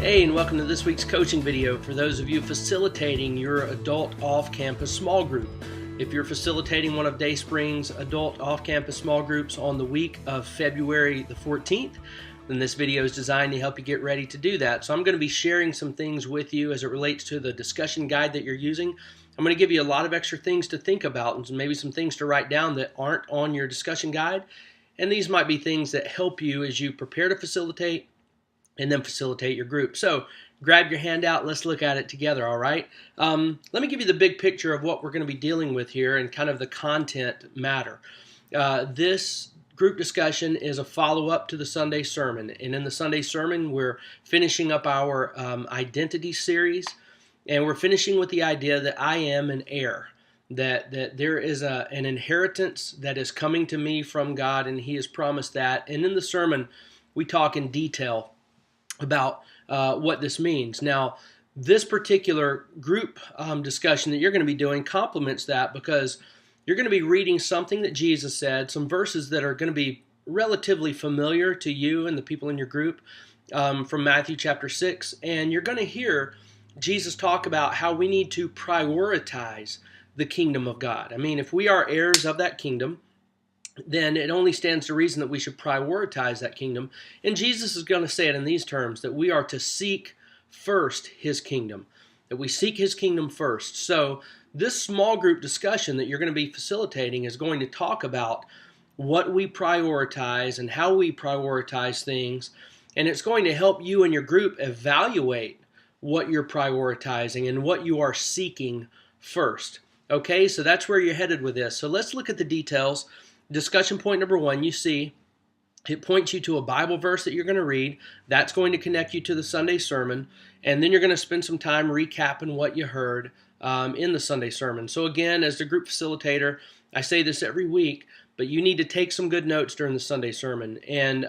Hey, and welcome to this week's coaching video for those of you facilitating your adult off-campus small group. If you're facilitating one of Dayspring's adult off-campus small groups on the week of February the 14th, then this video is designed to help you get ready to do that. So I'm going to be sharing some things with you as it relates to the discussion guide that you're using. I'm going to give you a lot of extra things to think about and maybe some things to write down that aren't on your discussion guide. And these might be things that help you as you prepare to facilitate and then facilitate your group. So grab your handout. Let's look at it together, all right? Let me give you the big picture of what we're going to be dealing with here and kind of the content matter. This group discussion is a follow-up to the Sunday sermon. And in the Sunday sermon, we're finishing up our identity series. And we're finishing with the idea that I am an heir. That there is an inheritance that is coming to me from God, and He has promised that. And in the sermon, we talk in detail about what this means. Now, this particular group discussion that you're going to be doing complements that because you're going to be reading something that Jesus said, some verses that are going to be relatively familiar to you and the people in your group from Matthew chapter 6, and you're going to hear Jesus talk about how we need to prioritize the kingdom of God. I mean, if we are heirs of that kingdom, then it only stands to reason that we should prioritize that kingdom. And Jesus is going to say it in these terms, that we are to seek first His kingdom, that we seek His kingdom first. So this small group discussion that you're going to be facilitating is going to talk about what we prioritize and how we prioritize things. And it's going to help you and your group evaluate what you're prioritizing and what you are seeking first. Okay, so that's where you're headed with this. So let's look at the details. Discussion point number 1, you see, it points you to a Bible verse that you're going to read. That's going to connect you to the Sunday sermon. And then you're going to spend some time recapping what you heard in the Sunday sermon. So again, as the group facilitator, I say this every week, but you need to take some good notes during the Sunday sermon and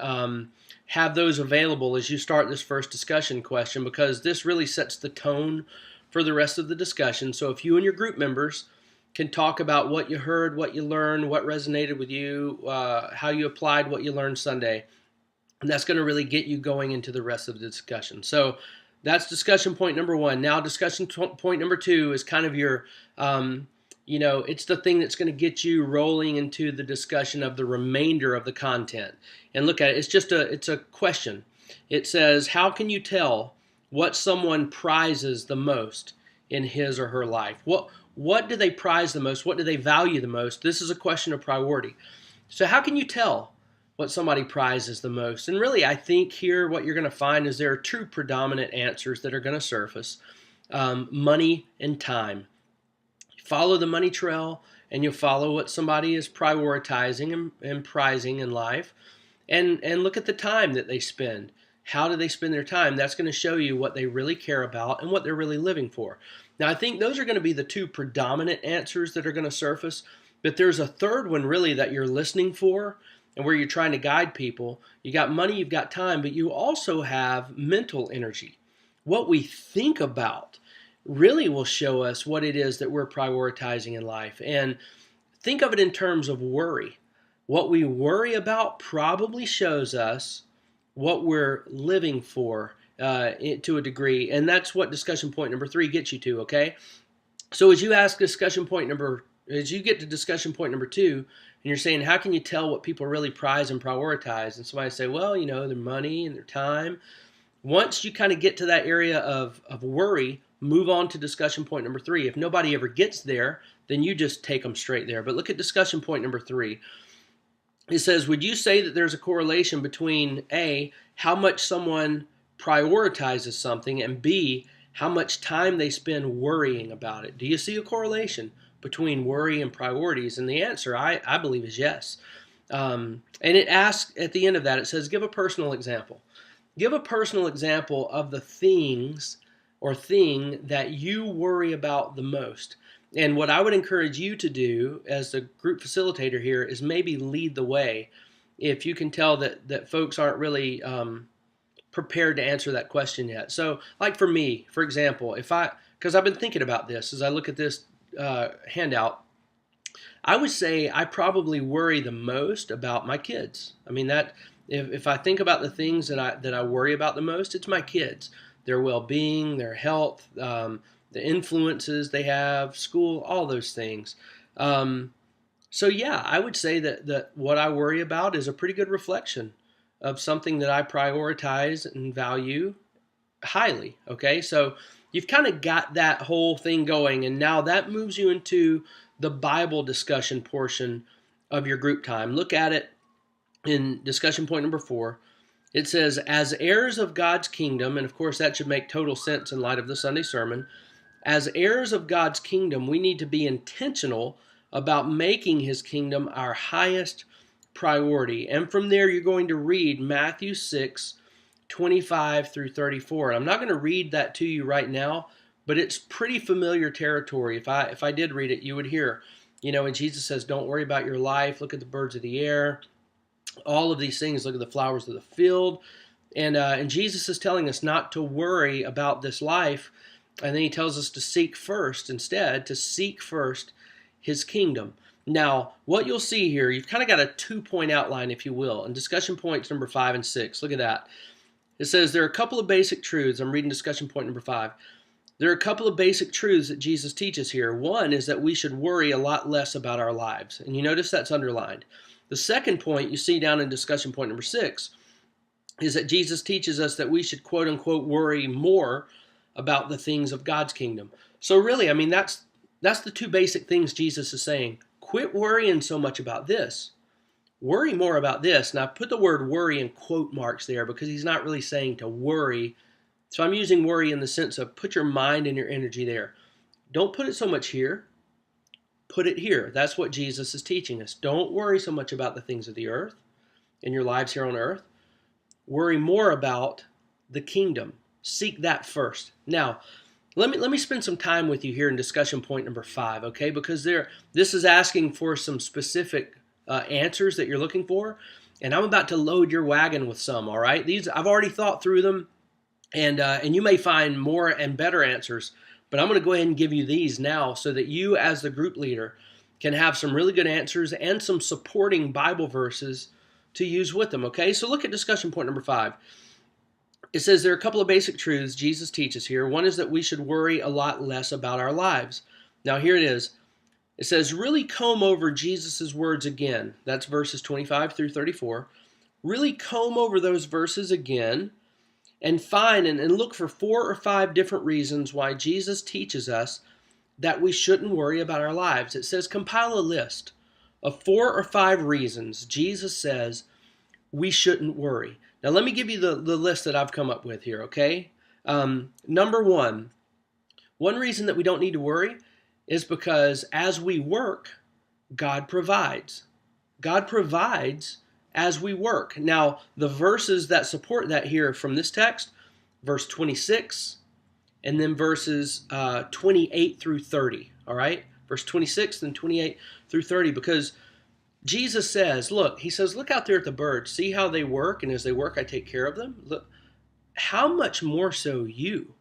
have those available as you start this first discussion question, because this really sets the tone for the rest of the discussion. So if you and your group members can talk about what you heard, what you learned, what resonated with you, how you applied what you learned Sunday, and that's going to really get you going into the rest of the discussion. So that's discussion point number 1. Now discussion point number 2 is kind of your, it's the thing that's going to get you rolling into the discussion of the remainder of the content. And look at it, it's a question. It says, how can you tell what someone prizes the most in his or her life? What do they prize the most? What do they value the most? This is a question of priority. So how can you tell what somebody prizes the most? And really, I think here what you're going to find is there are 2 predominant answers that are going to surface. Money and time. Follow the money trail, and you'll follow what somebody is prioritizing and prizing in life. And look at the time that they spend. How do they spend their time? That's going to show you what they really care about and what they're really living for. Now, I think those are going to be the 2 predominant answers that are going to surface, but there's a third one really that you're listening for and where you're trying to guide people. You got money, you've got time, but you also have mental energy. What we think about really will show us what it is that we're prioritizing in life. And think of it in terms of worry. What we worry about probably shows us what we're living for to a degree, and that's what discussion point number 3 gets you to. Okay, so as you get to discussion point number 2, and you're saying, how can you tell what people really prize and prioritize? And somebody say, well, their money and their time. Once you kind of get to that area of worry, move on to discussion point number 3. If nobody ever gets there, then you just take them straight there. But look at discussion point number 3. It says, would you say that there's a correlation between A, how much someone prioritizes something, and B, how much time they spend worrying about it? Do you see a correlation between worry and priorities? And the answer, I believe, is yes. And it asks at the end of that, it says, give a personal example. Give a personal example of the things or thing that you worry about the most. And what I would encourage you to do as the group facilitator here is maybe lead the way if you can tell that folks aren't really prepared to answer that question yet. So like for me, for example, because I've been thinking about this as I look at this handout, I would say I probably worry the most about my kids. I mean, that if I think about the things that I worry about the most, it's my kids. their well-being, their health, the influences they have, school, all those things. So yeah, I would say that what I worry about is a pretty good reflection of something that I prioritize and value highly. Okay, so you've kind of got that whole thing going, and now that moves you into the Bible discussion portion of your group time. Look at it in discussion point number 4. It says, as heirs of God's kingdom, and of course that should make total sense in light of the Sunday sermon, as heirs of God's kingdom, we need to be intentional about making his kingdom our highest priority. And from there, you're going to read Matthew 6:25 through 34. And I'm not going to read that to you right now, but it's pretty familiar territory. If I did read it, you would hear, when Jesus says, don't worry about your life, look at the birds of the air, all of these things, look at the flowers of the field. And Jesus is telling us not to worry about this life. And then he tells us to seek first his kingdom. Now, what you'll see here, you've kind of got a 2-point outline, if you will, and discussion points number 5 and 6. Look at that. It says there are a couple of basic truths. I'm reading discussion point number 5. There are a couple of basic truths that Jesus teaches here. One is that we should worry a lot less about our lives. And you notice that's underlined. The second point you see down in discussion point number 6 is that Jesus teaches us that we should, quote unquote, worry more about the things of God's kingdom. So really, that's the 2 basic things Jesus is saying. Quit worrying so much about this. Worry more about this. Now, I put the word worry in quote marks there because he's not really saying to worry. So I'm using worry in the sense of put your mind and your energy there. Don't put it so much here. Put it here. That's what Jesus is teaching us. Don't worry so much about the things of the earth and your lives here on earth. Worry more about the kingdom. Seek that first. Now, let me spend some time with you here in discussion point number 5, okay? Because this is asking for some specific answers that you're looking for, and I'm about to load your wagon with some, all right? These I've already thought through them, and you may find more and better answers, but I'm going to go ahead and give you these now so that you as the group leader can have some really good answers and some supporting Bible verses to use with them, okay? So look at discussion point number 5. It says there are a couple of basic truths Jesus teaches here. One is that we should worry a lot less about our lives. Now here it is. It says, really comb over Jesus' words again. That's verses 25 through 34. Really comb over those verses again and find and look for 4 or 5 different reasons why Jesus teaches us that we shouldn't worry about our lives. It says compile a list of 4 or 5 reasons Jesus says we shouldn't worry. Now, let me give you the list that I've come up with here, okay? Number 1 reason that we don't need to worry is because as we work, God provides. God provides as we work. Now, the verses that support that here from this text, verse 26, and then verses 28 through 30, all right? Verse 26 and 28 through 30, because Jesus says, look out there at the birds. See how they work, and as they work, I take care of them. Look, how much more so you?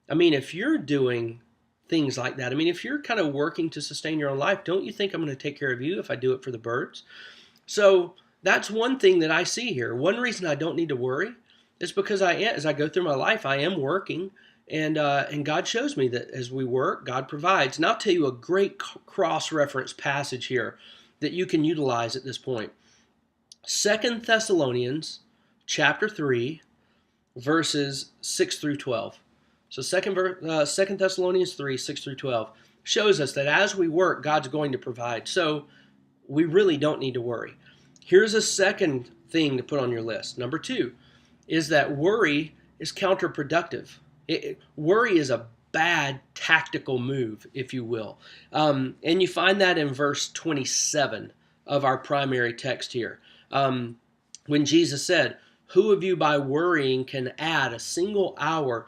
If you're doing things like that, if you're kind of working to sustain your own life, don't you think I'm going to take care of you if I do it for the birds? So that's one thing that I see here. One reason I don't need to worry is because as I go through my life, I am working, and God shows me that as we work, God provides. And I'll tell you a great cross-reference passage here that you can utilize at this point. 2 Thessalonians chapter 3, verses 6 through 12. So 2 Thessalonians 3, 6 through 12 shows us that as we work, God's going to provide. So we really don't need to worry. Here's a second thing to put on your list. Number 2 is that worry is counterproductive. Worry is a bad tactical move, if you will. And you find that in verse 27 of our primary text here. When Jesus said, who of you by worrying can add a single hour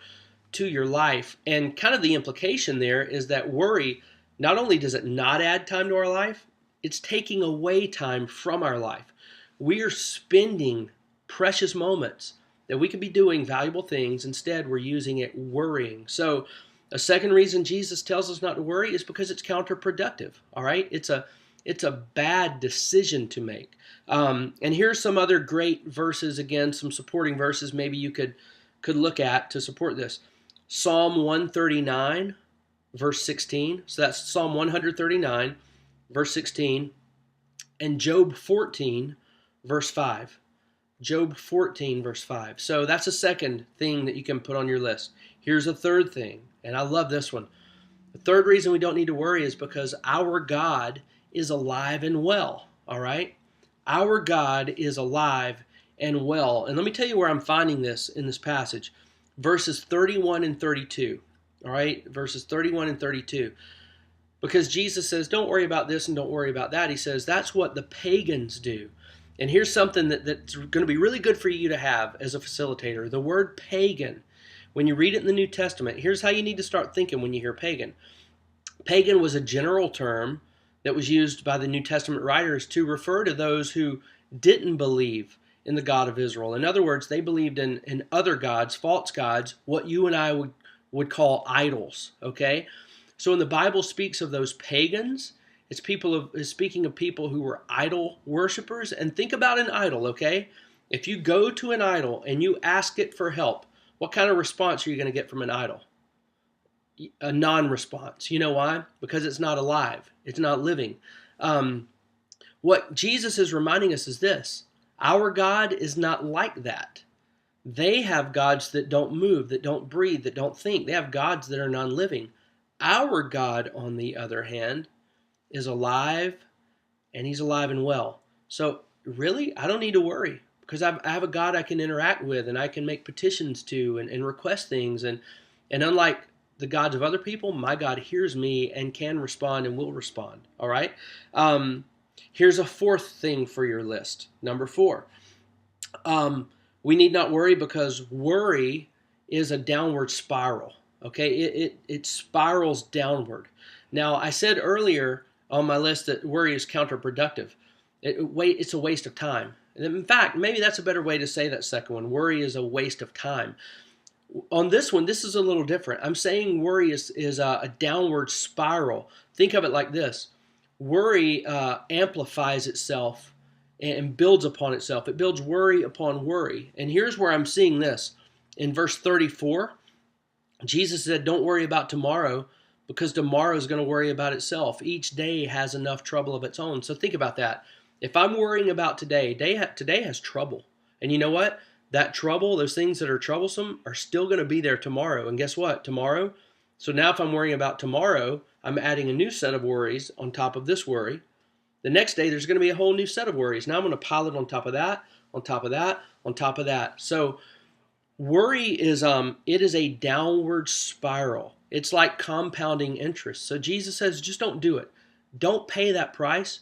to your life? And kind of the implication there is that worry, not only does it not add time to our life, it's taking away time from our life. We are spending precious moments that we could be doing valuable things. Instead, we're using it worrying. So a second reason Jesus tells us not to worry is because it's counterproductive, all right? It's a bad decision to make. And here's some other great verses, again, some supporting verses maybe you could could look at to support this. Psalm 139, verse 16. So that's Psalm 139, verse 16. And Job 14, verse 5. Job 14, verse 5. So that's a second thing that you can put on your list. Here's a third thing, and I love this one. The third reason we don't need to worry is because our God is alive and well, all right? Our God is alive and well. And let me tell you where I'm finding this in this passage. Verses 31 and 32, all right? Verses 31 and 32. Because Jesus says, don't worry about this and don't worry about that. He says, that's what the pagans do. And here's something that's going to be really good for you to have as a facilitator. The word pagan, when you read it in the New Testament, here's how you need to start thinking when you hear pagan. Pagan was a general term that was used by the New Testament writers to refer to those who didn't believe in the God of Israel. In other words, they believed in other gods, false gods, what you and I would call idols, okay? So when the Bible speaks of those pagans, it's speaking of people who were idol worshipers. And think about an idol, okay? If you go to an idol and you ask it for help, what kind of response are you going to get from an idol? A non-response. You know why? Because it's not alive. It's not living. What Jesus is reminding us is this. Our God is not like that. They have gods that don't move, that don't breathe, that don't think. They have gods that are non-living. Our God, on the other hand, is alive, and he's alive and well. So really, I don't need to worry because I have a God I can interact with and I can make petitions to and request things. And unlike the gods of other people, my God hears me and can respond and will respond. All right? Here's a fourth thing for your list. Number 4. We need not worry because worry is a downward spiral. Okay? It spirals downward. Now, I said earlier on my list that worry is counterproductive. It's a waste of time. In fact, maybe that's a better way to say that second one. Worry is a waste of time. On this one, this is a little different. I'm saying worry is a downward spiral. Think of it like this. Worry amplifies itself and builds upon itself. It builds worry upon worry. And here's where I'm seeing this. In verse 34, Jesus said, don't worry about tomorrow, because tomorrow is going to worry about itself. Each day has enough trouble of its own. So think about that. If I'm worrying about today, today has trouble. And you know what? That trouble, those things that are troublesome are still going to be there tomorrow. And guess what? Tomorrow. So now if I'm worrying about tomorrow, I'm adding a new set of worries on top of this worry. The next day, there's going to be a whole new set of worries. Now I'm going to pile it on top of that, on top of that, on top of that. So worry is it is a downward spiral. It's like compounding interest. So Jesus says, just don't do it. Don't pay that price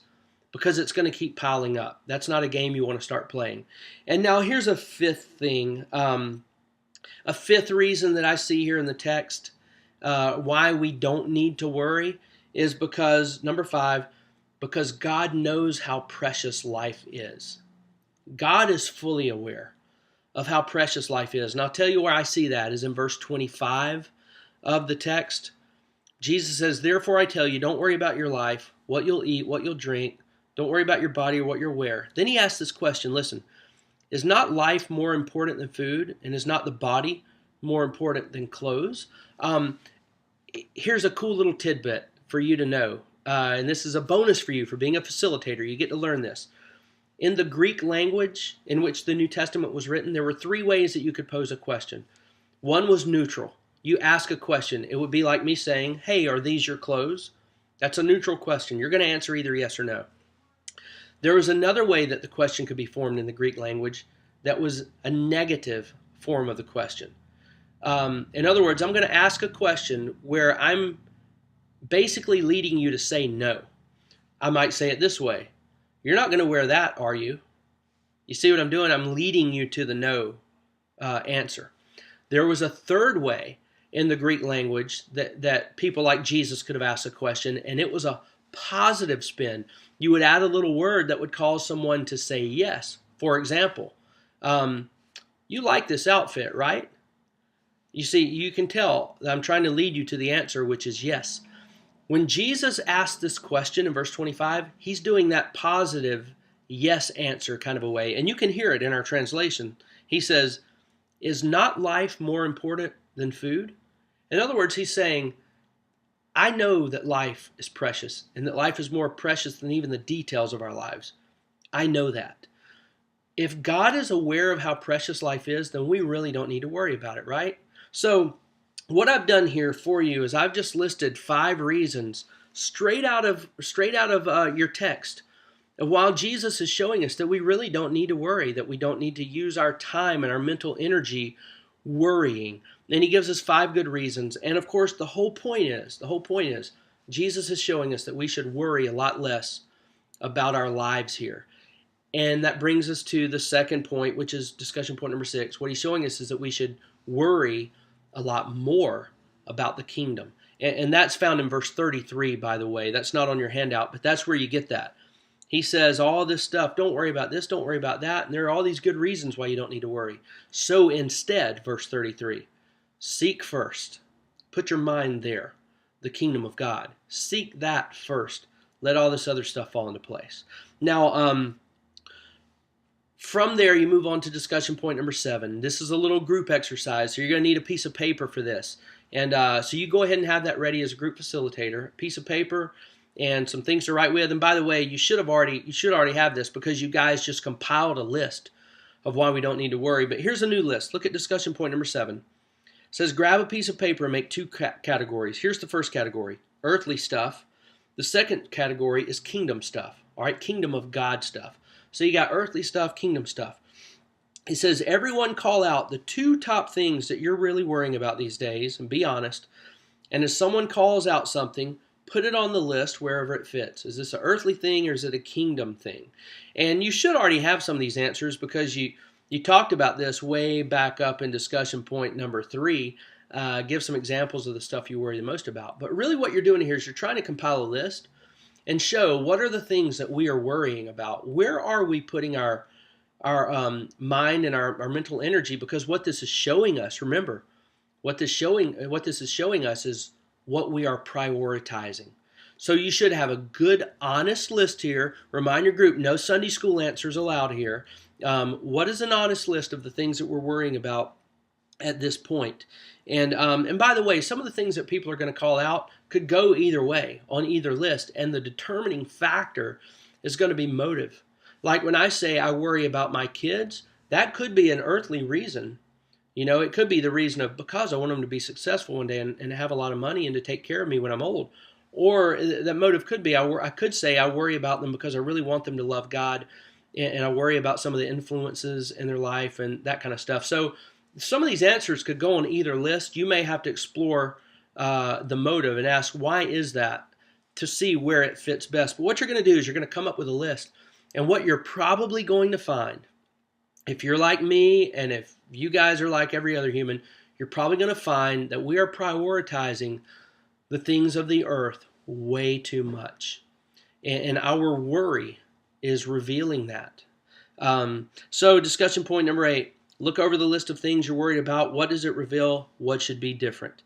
because it's going to keep piling up. That's not a game you want to start playing. And now here's a fifth thing. A fifth reason that I see here in the text why we don't need to worry is because, number 5, because God knows how precious life is. God is fully aware of how precious life is. And I'll tell you where I see that is in verse 25 of the text. Jesus says, therefore I tell you, don't worry about your life, what you'll eat, what you'll drink. Don't worry about your body or what you'll wear. Then he asks this question, listen, is not life more important than food? And is not the body more important than clothes? Here's a cool little tidbit for you to know. And this is a bonus for you for being a facilitator. You get to learn this. In the Greek language in which the New Testament was written, there were 3 ways that you could pose a question. One was neutral. You ask a question. It would be like me saying, hey, are these your clothes? That's a neutral question. You're going to answer either yes or no. There was another way that the question could be formed in the Greek language that was a negative form of the question. In other words, I'm going to ask a question where I'm basically leading you to say no. I might say it this way. You're not going to wear that, are you? You see what I'm doing? I'm leading you to the no answer. There was a third way in the Greek language that people like Jesus could have asked a question, and it was a positive spin. You would add a little word that would cause someone to say yes. For example, you like this outfit, right? You see, you can tell that I'm trying to lead you to the answer, which is yes. When Jesus asked this question in verse 25, he's doing that positive yes answer kind of a way. And you can hear it in our translation. He says, Is not life more important than food? In other words, he's saying, I know that life is precious and that life is more precious than even the details of our lives. I know that. If God is aware of how precious life is, then we really don't need to worry about it, right? So what I've done here for you is I've just listed 5 reasons straight out of your text. And while Jesus is showing us that we really don't need to worry, that we don't need to use our time and our mental energy worrying. And he gives us 5 good reasons. And of course, the whole point is, Jesus is showing us that we should worry a lot less about our lives here. And that brings us to the second point, which is discussion point number 6. What he's showing us is that we should worry a lot more about the kingdom. And that's found in verse 33, by the way. That's not on your handout, but that's where you get that. He says all this stuff, don't worry about this, don't worry about that, and there are all these good reasons why you don't need to worry. So instead, verse 33, seek first. Put your mind there, the kingdom of God. Seek that first. Let all this other stuff fall into place. Now, from there, you move on to discussion point number 7. This is a little group exercise, so you're going to need a piece of paper for this. And so you go ahead and have that ready as a group facilitator. A piece of paper and some things to write with. And by the way, you should already have this because you guys just compiled a list of why we don't need to worry. But here's a new list. Look at discussion point number 7. It says grab a piece of paper and make 2 categories. Here's the first category, earthly stuff. The second category is kingdom stuff. All right, kingdom of God stuff. So you got earthly stuff, kingdom stuff. He says, everyone call out the 2 top things that you're really worrying about these days, and be honest. And if someone calls out something, put it on the list wherever it fits. Is this an earthly thing or is it a kingdom thing? And you should already have some of these answers because you talked about this way back up in discussion point number 3. Give some examples of the stuff you worry the most about. But really what you're doing here is you're trying to compile a list and show what are the things that we are worrying about. Where are we putting our mind and our mental energy? Because what this is showing us, remember, what this is showing us is what we are prioritizing. So you should have a good, honest list here. Remind your group, no Sunday school answers allowed here. What is an honest list of the things that we're worrying about at this point? And by the way, some of the things that people are going to call out could go either way on either list, and the determining factor is going to be motive. Like when I say I worry about my kids, that could be an earthly reason. You know, it could be the reason of because I want them to be successful one day and have a lot of money and to take care of me when I'm old. Or that motive could be I could say I worry about them because I really want them to love God, and I worry about some of the influences in their life and that kind of stuff. So some of these answers could go on either list. You may have to explore the motive and ask, why is that, to see where it fits best. But what you're going to do is you're going to come up with a list. And what you're probably going to find, if you're like me and if you guys are like every other human, you're probably going to find that we are prioritizing the things of the earth way too much. And our worry is revealing that. So discussion point number 8. Look over the list of things you're worried about. What does it reveal? What should be different?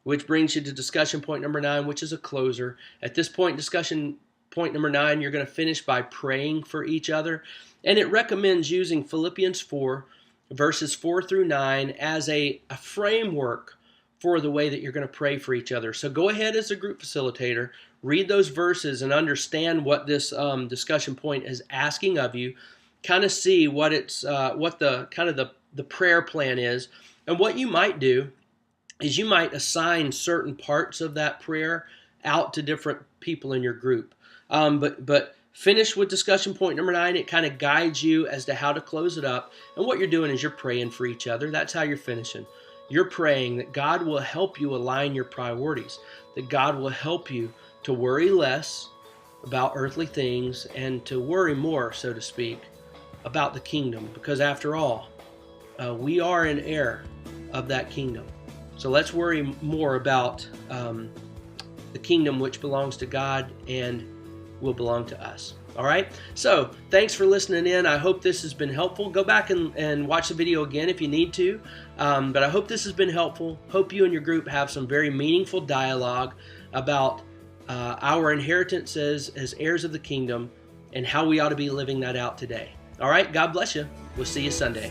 Which brings you to discussion point number 9, which is a closer. At this point, discussion point number 9, you're going to finish by praying for each other. And it recommends using Philippians 4, verses 4 through 9 as a framework for the way that you're going to pray for each other. So go ahead as a group facilitator, read those verses and understand what this discussion point is asking of you. Kind of see what the prayer plan is. And what you might do is you might assign certain parts of that prayer out to different people in your group. But finish with discussion point number 9. It kind of guides you as to how to close it up. And what you're doing is you're praying for each other. That's how you're finishing. You're praying that God will help you align your priorities, that God will help you to worry less about earthly things and to worry more, so to speak, about the kingdom. Because after all, we are an heir of that kingdom. So let's worry more about the kingdom which belongs to God and will belong to us. All right? So thanks for listening in. I hope this has been helpful. Go back and watch the video again if you need to. But I hope this has been helpful. Hope you and your group have some very meaningful dialogue about our inheritance as heirs of the kingdom and how we ought to be living that out today. All right? God bless you. We'll see you Sunday.